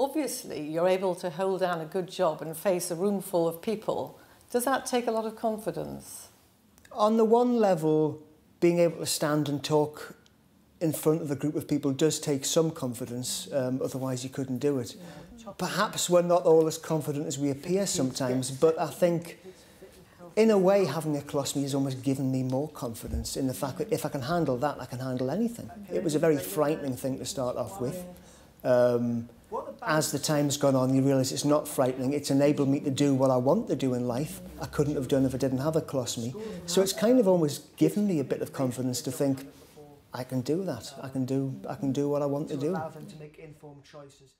Obviously, you're able to hold down a good job and face a room full of people. Does that take a lot of confidence? On the one level, being able to stand and talk in front of a group of people does take some confidence, otherwise you couldn't do it. Perhaps we're not all as confident as we appear sometimes, but I think, in a way, having a colostomy has almost given me more confidence in the fact that if I can handle that, I can handle anything. It was a very frightening thing to start off with. As the time's gone on, you realise it's not frightening. It's enabled me to do what I want to do in life. I couldn't have done if I didn't have a colostomy. So it's kind of almost given me a bit of confidence to think, I can do that. I can do what I want to do. Allow them to make informed choices.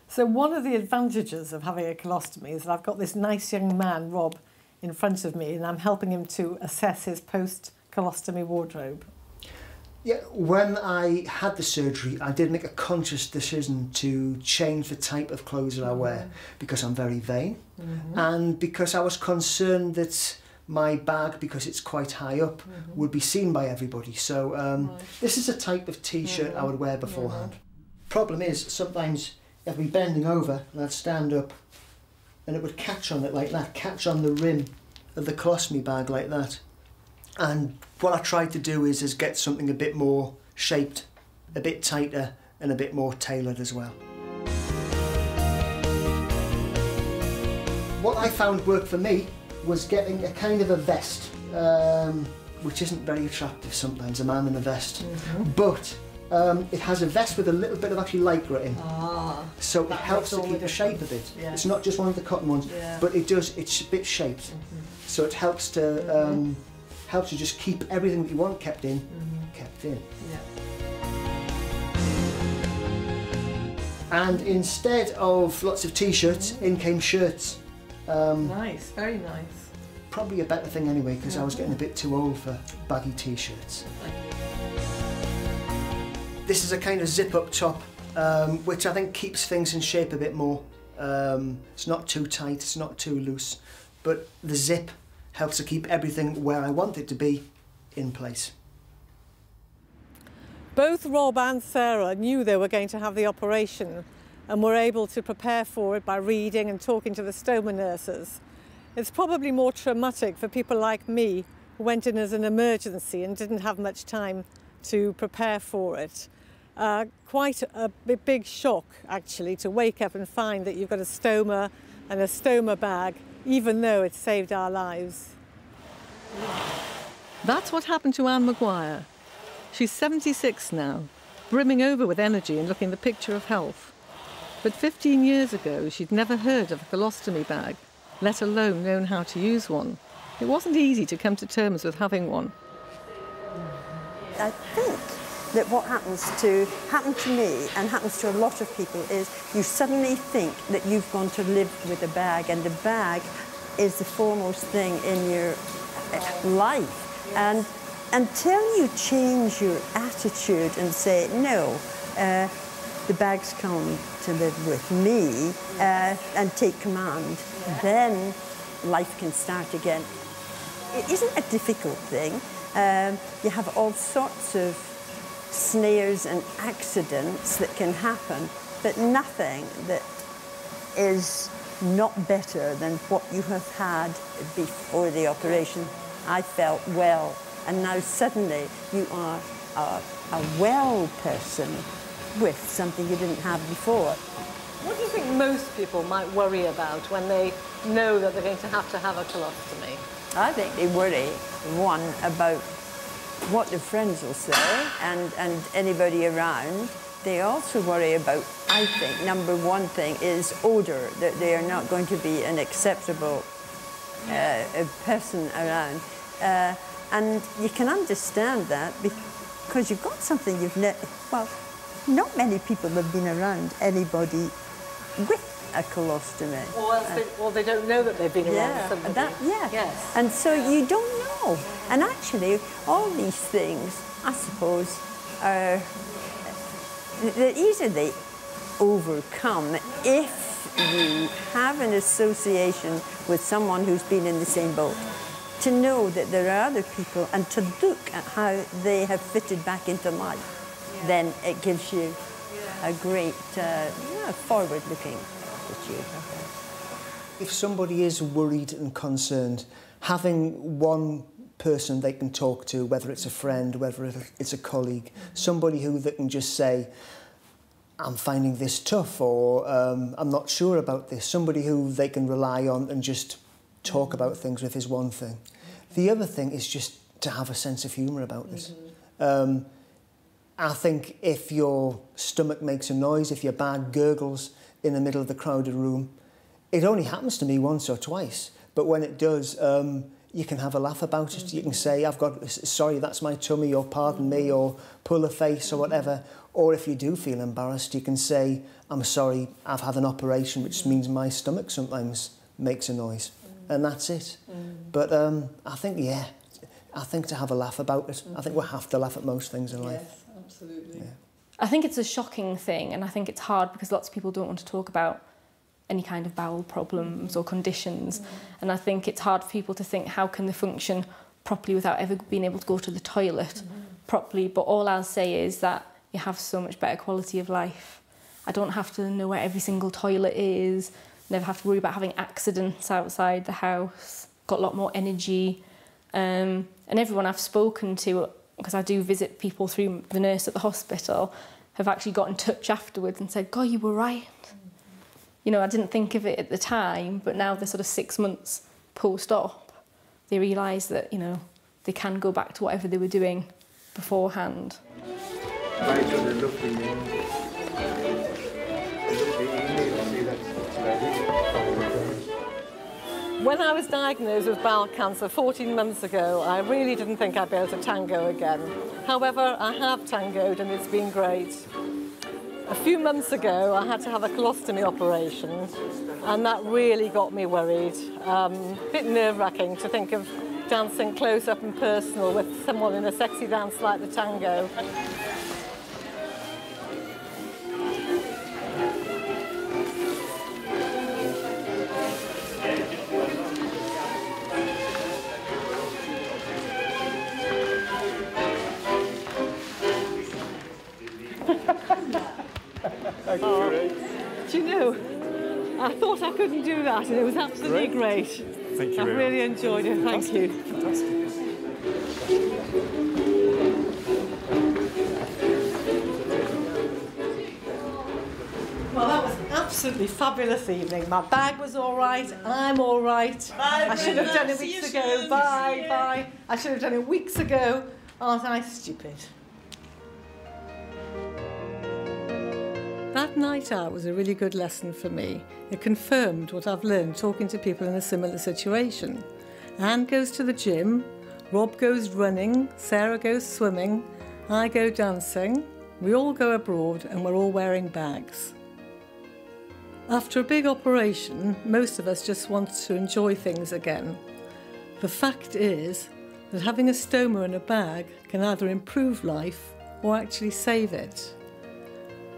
So one of the advantages of having a colostomy is that I've got this nice young man, Rob, in front of me, and I'm helping him to assess his post-colostomy wardrobe. Yeah, when I had the surgery, I did make a conscious decision to change the type of clothes that I wear because I'm very vain and because I was concerned that my bag, because it's quite high up, would be seen by everybody. So this is a type of t-shirt I would wear beforehand. Problem is, sometimes I'd be bending over and I'd stand up and it would catch on it like that, catch on the rim of the colostomy bag like that. And what I tried to do is get something a bit more shaped, a bit tighter and a bit more tailored as well. What I found worked for me was getting a kind of a vest, which isn't very attractive sometimes, a man in a vest, but it has a vest with a little bit of actually lycra in, so it helps to keep the shape of it. Yes. It's not just one of the cotton ones, but it's a bit shaped, so it helps to just keep everything that you want kept in, kept in. Yeah. And instead of lots of t-shirts, in came shirts. Nice, very nice. Probably a better thing anyway, because I was getting a bit too old for baggy t-shirts. This is a kind of zip-up top, which I think keeps things in shape a bit more. It's not too tight, it's not too loose, but the zip helps to keep everything where I want it to be in place. Both Rob and Sarah knew they were going to have the operation and were able to prepare for it by reading and talking to the stoma nurses. It's probably more traumatic for people like me who went in as an emergency and didn't have much time to prepare for it. Quite a big shock, actually, to wake up and find that you've got a stoma and a stoma bag, even though it saved our lives. That's what happened to Anne Maguire. She's 76 now, brimming over with energy and looking the picture of health. But 15 years ago, she'd never heard of a colostomy bag, let alone known how to use one. It wasn't easy to come to terms with having one. I think that what happened to me and happens to a lot of people is you suddenly think that you've gone to live with a bag, and the bag is the foremost thing in your life. And until you change your attitude and say, no, the bag's come to live with me, and take command, then life can start again. It isn't a difficult thing. You have all sorts of snares and accidents that can happen, but nothing that is not better than what you have had before the operation. I felt well, and now suddenly you are a well person with something you didn't have before. What do you think most people might worry about when they know that they're going to have a colostomy? I think they worry, one, about what their friends will say and anybody around. They also worry about, I think, number one thing is odour, that they are not going to be an acceptable person around. And you can understand that because you've got something you've never, well, not many people have been around anybody with a colostomy. Or they don't know that they've been around somebody. Yes. And so you don't know. And actually, all these things, I suppose, are they're easily overcome if you have an association with someone who's been in the same boat. To know that there are other people and to look at how they have fitted back into life, then it gives you a great a forward-looking attitude. If somebody is worried and concerned, having one person they can talk to, whether it's a friend, whether it's a colleague, somebody who they can just say, I'm finding this tough, or I'm not sure about this, somebody who they can rely on and just talk about things with is one thing. The other thing is just to have a sense of humour about it. I think if your stomach makes a noise, if your bag gurgles in the middle of the crowded room, it only happens to me once or twice, but when it does, you can have a laugh about it. You can say, sorry, that's my tummy, or pardon me, or pull a face, or whatever. Or if you do feel embarrassed, you can say, I'm sorry, I've had an operation, which means my stomach sometimes makes a noise. And that's it. But I think, yeah, I think to have a laugh about it. I think we have to laugh at most things in life. Yes, absolutely. Yeah. I think it's a shocking thing, and I think it's hard because lots of people don't want to talk about any kind of bowel problems or conditions. And I think it's hard for people to think, how can they function properly without ever being able to go to the toilet properly? But all I'll say is that you have so much better quality of life. I don't have to know where every single toilet is, never have to worry about having accidents outside the house, got a lot more energy. And everyone I've spoken to, because I do visit people through the nurse at the hospital, have actually got in touch afterwards and said, God, you were right. You know, I didn't think of it at the time, but now they're sort of 6 months post-op, they realise that, you know, they can go back to whatever they were doing beforehand. When I was diagnosed with bowel cancer 14 months ago, I really didn't think I'd be able to tango again. However, I have tangoed and it's been great. A few months ago, I had to have a colostomy operation, and that really got me worried. A bit nerve-wracking to think of dancing close up and personal with someone in a sexy dance like the tango. Do you know, I thought I couldn't do that, and it was absolutely great. Thank you. I really enjoyed it. Thank you. Fantastic. Well, that was an absolutely fabulous evening. My bag was all right. I'm all right. Bye, I should have Brenda. done it See you weeks ago. soon. Bye, bye. I should have done it weeks ago. Aren't I stupid? That night out was a really good lesson for me. It confirmed what I've learned talking to people in a similar situation. Anne goes to the gym, Rob goes running, Sarah goes swimming, I go dancing, we all go abroad, and we're all wearing bags. After a big operation, most of us just want to enjoy things again. The fact is that having a stoma in a bag can either improve life or actually save it.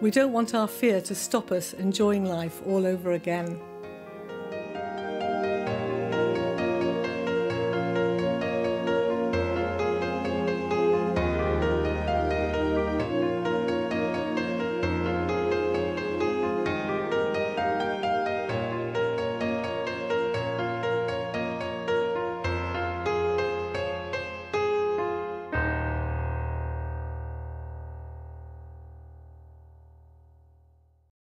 We don't want our fear to stop us enjoying life all over again.